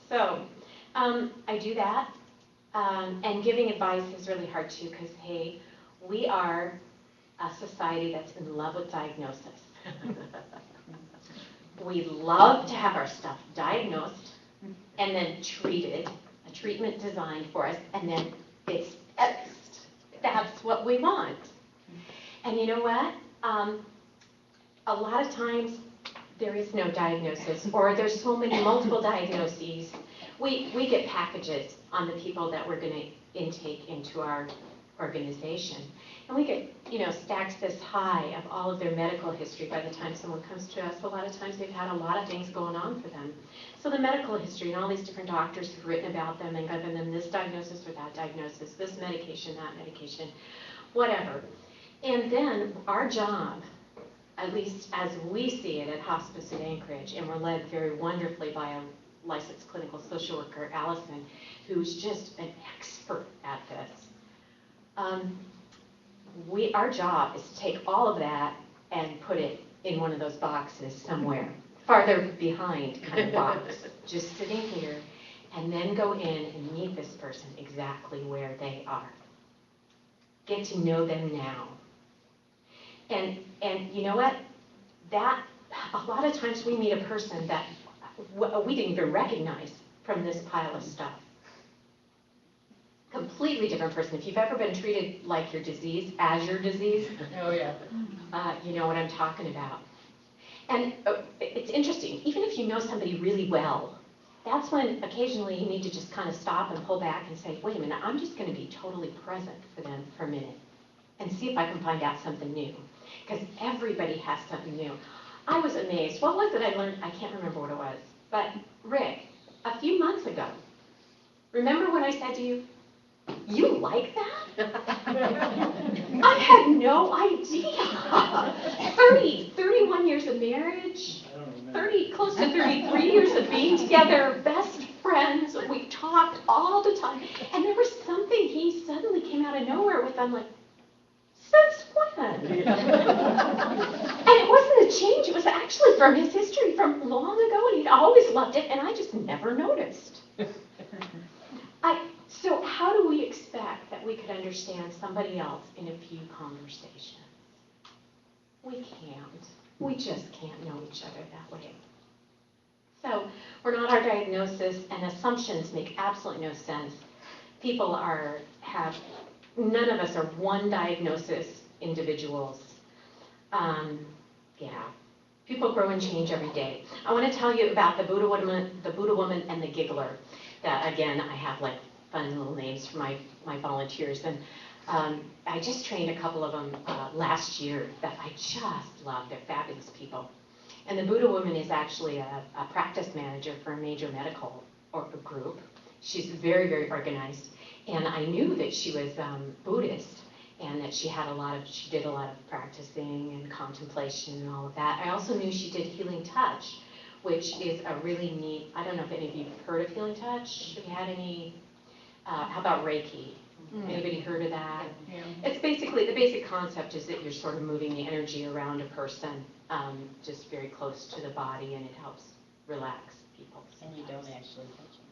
So I do that, and giving advice is really hard too, because, hey, we are a society that's in love with diagnosis. We love to have our stuff diagnosed and then treated, a treatment designed for us, and then it's fixed. That's what we want. And you know what? A lot of times there is no diagnosis, or there's so many multiple diagnoses. We get packages on the people that we're going to intake into our organization. And we get, stacks this high of all of their medical history by the time someone comes to us. A lot of times they've had a lot of things going on for them. So the medical history and all these different doctors have written about them and given them this diagnosis or that diagnosis, this medication, that medication, whatever. And then our job, at least as we see it at Hospice at Anchorage, and we're led very wonderfully by a licensed clinical social worker, Allison, who's just an expert at this. Our job is to take all of that and put it in one of those boxes somewhere, farther behind kind of box, just sitting here, and then go in and meet this person exactly where they are. Get to know them now. And you know what? That, a lot of times we meet a person that we didn't even recognize from this pile of stuff. Completely different person. If you've ever been treated like your disease as your disease, oh yeah, you know what I'm talking about. And it's interesting, even if you know somebody really well, that's when occasionally you need to just kind of stop and pull back and say, wait a minute, I'm just going to be totally present for them for a minute and see if I can find out something new. Because everybody has something new. I was amazed. What was it I learned? I can't remember what it was. But Rick, a few months ago, remember when I said to you, you like that? I had no idea. 31 years of marriage, close to 33 years of being together, best friends. We talked all the time. And there was something he suddenly came out of nowhere with. I'm like, since when? And it wasn't a change. It was actually from his history from long ago, and he'd always loved it, and I just never noticed. So how do we expect that we could understand somebody else in a few conversations? We can't. We just can't know each other that way. So we're not our diagnosis, and assumptions make absolutely no sense. People none of us are one diagnosis individuals. Yeah. People grow and change every day. I want to tell you about the Buddha woman and the giggler. That, again, I have like fun little names for my volunteers. And I just trained a couple of them last year that I just love. They're fabulous people. And the Buddha woman is actually a practice manager for a major medical group. She's very, very organized. And I knew that she was Buddhist and that she did a lot of practicing and contemplation and all of that. I also knew she did Healing Touch, which is a really neat, I don't know if any of you have heard of Healing Touch. Have you had any, how about Reiki? Anybody heard of that? Yeah. It's basically, the basic concept is that you're sort of moving the energy around a person, just very close to the body, and it helps relax people. And you don't actually touch them.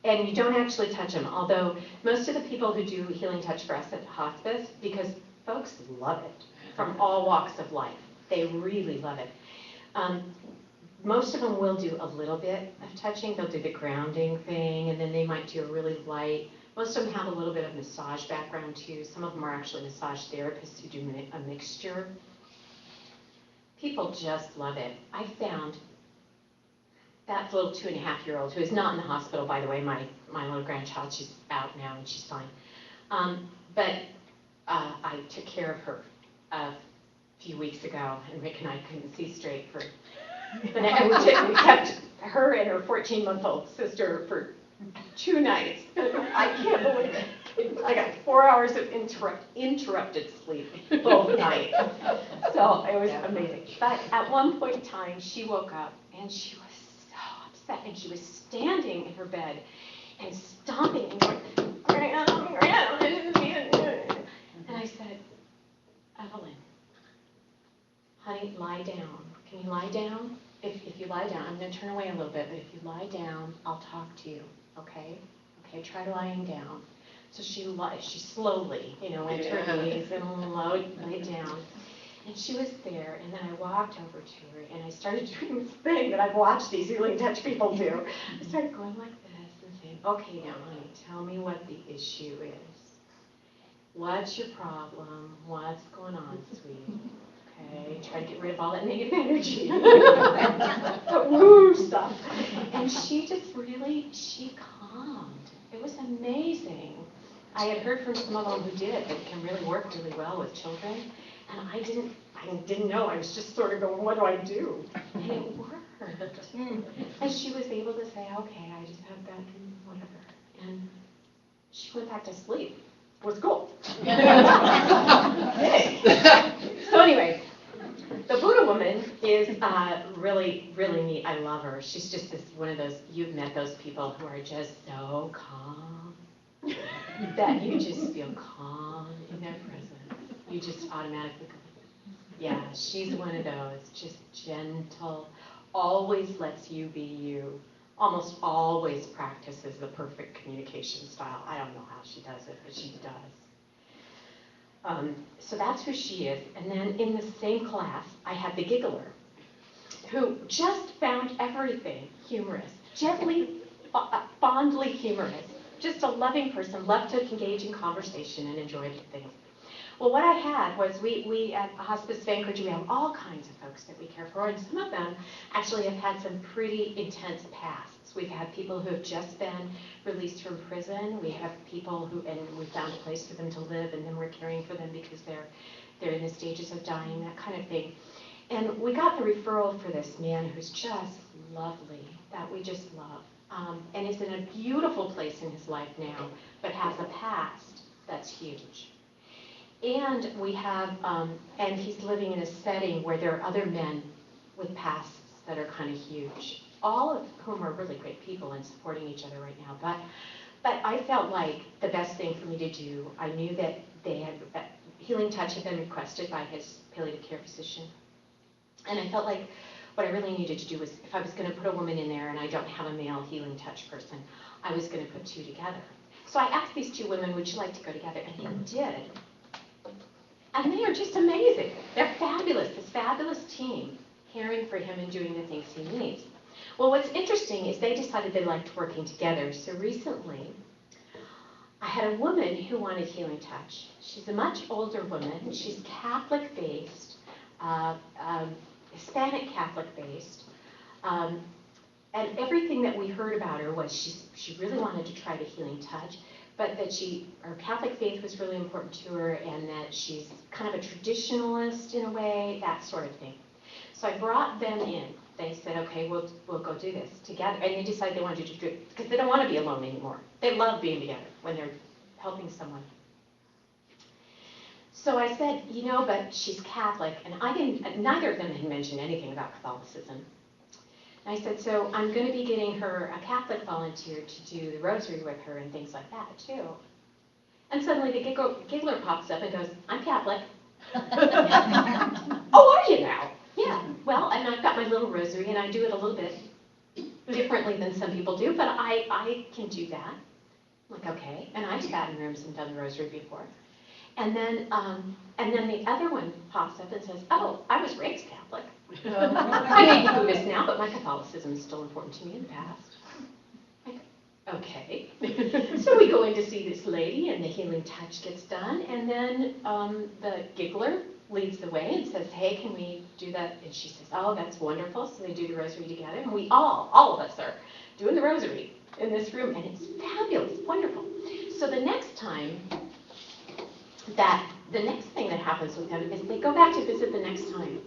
And you don't actually touch them, although most of the people who do Healing Touch for us at the hospice, because folks love it from all walks of life. They really love it. Most of them will do a little bit of touching. They'll do the grounding thing, and then they might do a really light. Most of them have a little bit of massage background too. Some of them are actually massage therapists who do a mixture. People just love it. I found that little 2.5-year-old, who is not in the hospital, by the way, my little grandchild, she's out now and she's fine. But I took care of her a few weeks ago, and Rick and I couldn't see straight for the night. We kept her and her 14-month-old sister for 2 nights. I can't believe it. I got 4 hours of interrupted sleep both nights. So it was amazing. But at one point in time, she woke up and she was so upset, and she was standing in her bed and stomping and going, and I said, Evelyn, honey, lie down. Can you lie down? if you lie down, I'm going to turn away a little bit, but if you lie down, I'll talk to you, okay? Okay, try lying down. So she slowly, went to her knees and laid down. And she was there, and then I walked over to her, and I started doing this thing that I've watched these healing touch people do. I started going like this and saying, okay, now, honey, tell me what the issue is. What's your problem? What's going on, sweetie? Okay, try to get rid of all that negative energy. The woo stuff. And she calmed. It was amazing. I had heard from some of them who did it, that it can really work really well with children. And I didn't know. I was just sort of going, what do I do? And it worked. And she was able to say, okay, I just have that and whatever. And she went back to sleep. It was cool. So anyway, the Buddha woman is really, really neat. I love her. She's just one of those, you've met those people who are just so calm that you just feel calm in their presence. You just automatically go, yeah, she's one of those, just gentle, always lets you be you, almost always practices the perfect communication style. I don't know how she does it, but she does. So that's who she is. And then in the same class, I had the giggler, who just found everything humorous, gently, fondly humorous, just a loving person, loved to engage in conversation and enjoyed things. Well, what I had was we at Hospice Vanquish, we have all kinds of folks that we care for, and some of them actually have had some pretty intense pasts. We've had people who have just been released from prison. We have people and we found a place for them to live, and then we're caring for them because they're in the stages of dying, that kind of thing. And we got the referral for this man who's just lovely, that we just love, and is in a beautiful place in his life now, but has a past that's huge. And we have, and he's living in a setting where there are other men with pasts that are kind of huge, all of whom are really great people and supporting each other right now. But I felt like the best thing for me to do, I knew that Healing Touch had been requested by his palliative care physician. And I felt like what I really needed to do was, if I was going to put a woman in there and I don't have a male Healing Touch person, I was going to put two together. So I asked these two women, would you like to go together? And they did. And they are just amazing. They're fabulous, this fabulous team, caring for him and doing the things he needs. Well, what's interesting is they decided they liked working together. So recently, I had a woman who wanted Healing Touch. She's a much older woman. She's Catholic-based, Hispanic Catholic-based. And everything that we heard about her was she really wanted to try the Healing Touch, but that her Catholic faith was really important to her, and that she's kind of a traditionalist in a way, that sort of thing. So I brought them in. They said, okay, we'll go do this together. And they decided they wanted to do it because they don't want to be alone anymore. They love being together when they're helping someone. So I said, but she's Catholic, and neither of them had mentioned anything about Catholicism. And I said, so I'm going to be getting her a Catholic volunteer to do the rosary with her and things like that, too. And suddenly the giggler pops up and goes, I'm Catholic. Oh, are you now? Yeah. Well, and I've got my little rosary, and I do it a little bit differently than some people do, but I can do that. I'm like, okay. And I've sat in rooms and done the rosary before. And then the other one pops up and says, oh, I was raised Catholic. I may be Buddhist now, but my Catholicism is still important to me in the past. Okay. So we go in to see this lady, and the Healing Touch gets done, and then the giggler leads the way and says, hey, can we do that? And she says, oh, that's wonderful. So they do the rosary together, and we all of us are doing the rosary in this room, and it's fabulous, wonderful. So the next thing that happens with them is they go back to visit the next time.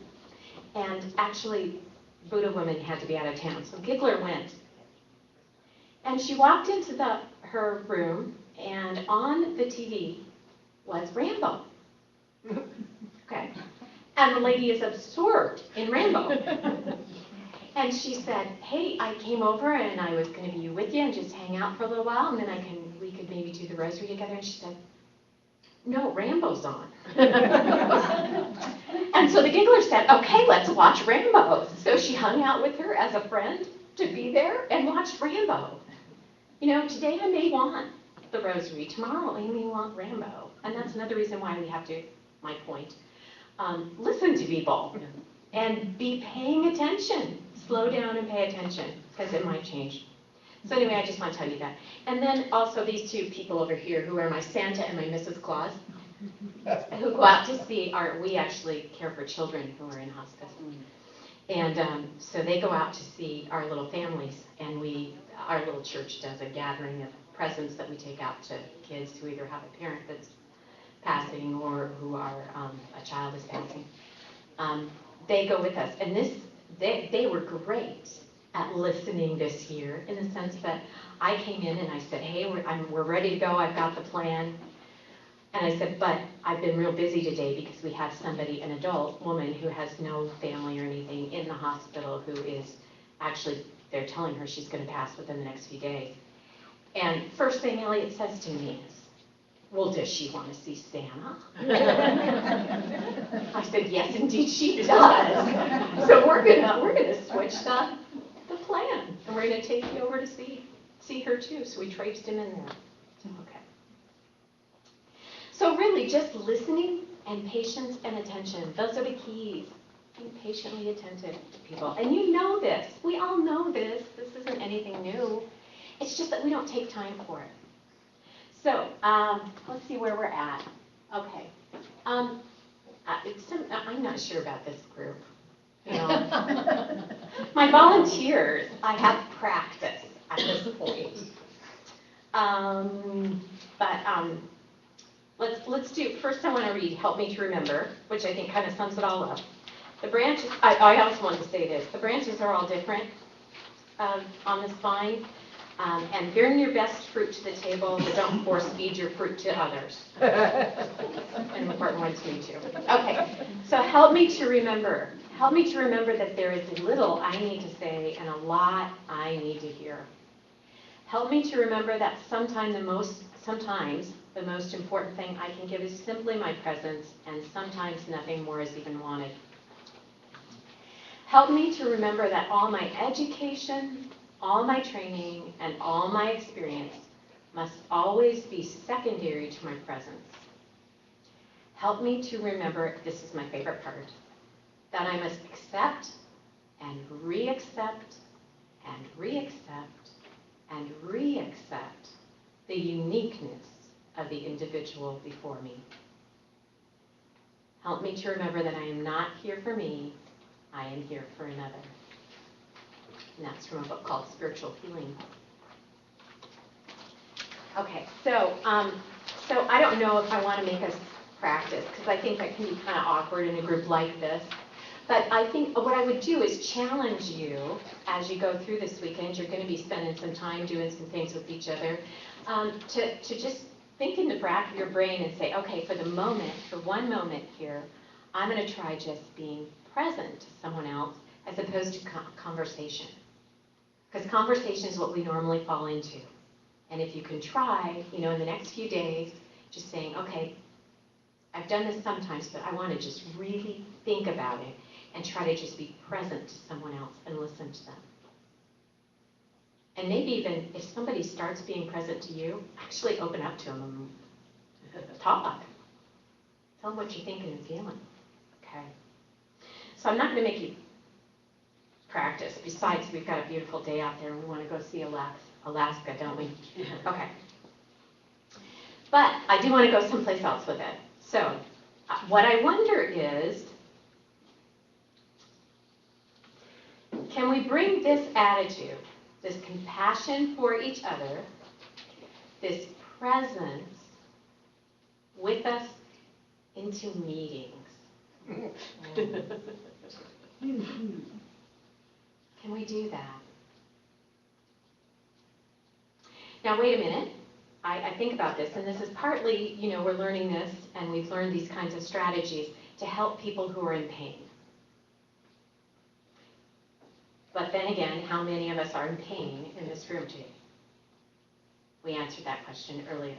And actually, Buddha woman had to be out of town, so Giggler went. And she walked into her room, and on the TV was Rambo. Okay. And the lady is absorbed in Rambo. And she said, hey, I came over and I was going to be with you and just hang out for a little while, and then we could maybe do the rosary together. And she said, no, Rambo's on. And And so the giggler said, okay, let's watch Rambo. So she hung out with her as a friend to be there and watched Rambo. You know, today I may want the rosary, tomorrow I may want Rambo. And that's another reason why we have to, my point, listen to people and be paying attention. Slow down and pay attention, because it might change. So anyway, I just want to tell you that. And then also these two people over here who are my Santa and my Mrs. Claus, who go out to see we actually care for children who are in hospice. And so they go out to see our little families, and our little church does a gathering of presents that we take out to kids who either have a parent that's passing or who are a child is passing. They go with us, and they were great at listening this year, in the sense that I came in and I said, hey, we're ready to go, I've got the plan. And I said, but I've been real busy today because we have somebody, an adult woman who has no family or anything in the hospital, who is actually, they're telling her she's going to pass within the next few days. And first thing Elliot says to me is, well, does she want to see Santa? I said, yes, indeed she does. So we're gonna switch the plan, and we're gonna take you over to see her too. So we traipsed him in there. Okay. So really, just listening and patience and attention, those are the keys. Being patiently attentive to people. And you know this. We all know this. This isn't anything new. It's just that we don't take time for it. So, let's see where we're at. Okay. I'm not sure about this group. You know, my volunteers, I have practice at this point. Let's do, first I want to read Help Me to Remember, which I think kind of sums it all up. The branches, I also want to say this, the branches are all different on the spine, and bring your best fruit to the table, but don't force feed your fruit to others. An important one to me too. Okay, so help me to remember. Help me to remember that there is little I need to say and a lot I need to hear. Help me to remember that sometimes the most important thing I can give is simply my presence, and sometimes nothing more is even wanted. Help me to remember that all my education, all my training, and all my experience must always be secondary to my presence. Help me to remember, this is my favorite part, that I must accept and re-accept and re-accept and re-accept the uniqueness of the individual before me. Help me to remember that I am not here for me, I am here for another. And that's from a book called Spiritual Healing. Okay, so I don't know if I want to make us practice, because I think that can be kind of awkward in a group like this. But I think what I would do is challenge you as you go through this weekend. You're going to be spending some time doing some things with each other, to just think in the back of your brain and say, okay, for one moment here, I'm going to try just being present to someone else as opposed to conversation. Because conversation is what we normally fall into. And if you can try, in the next few days, just saying, okay, I've done this sometimes, but I want to just really think about it and try to just be present to someone else and listen to them. And maybe even if somebody starts being present to you, actually open up to them and talk. Tell them what you're thinking and feeling. Okay. So I'm not going to make you practice. Besides, we've got a beautiful day out there and we want to go see Alaska, don't we? Okay. But I do want to go someplace else with it. So what I wonder is, can we bring this attitude, this compassion for each other, this presence with us into meetings? Can we do that? Now, wait a minute. I think about this, and this is partly, we're learning this, and we've learned these kinds of strategies to help people who are in pain. But then again, how many of us are in pain in this room today? We answered that question earlier.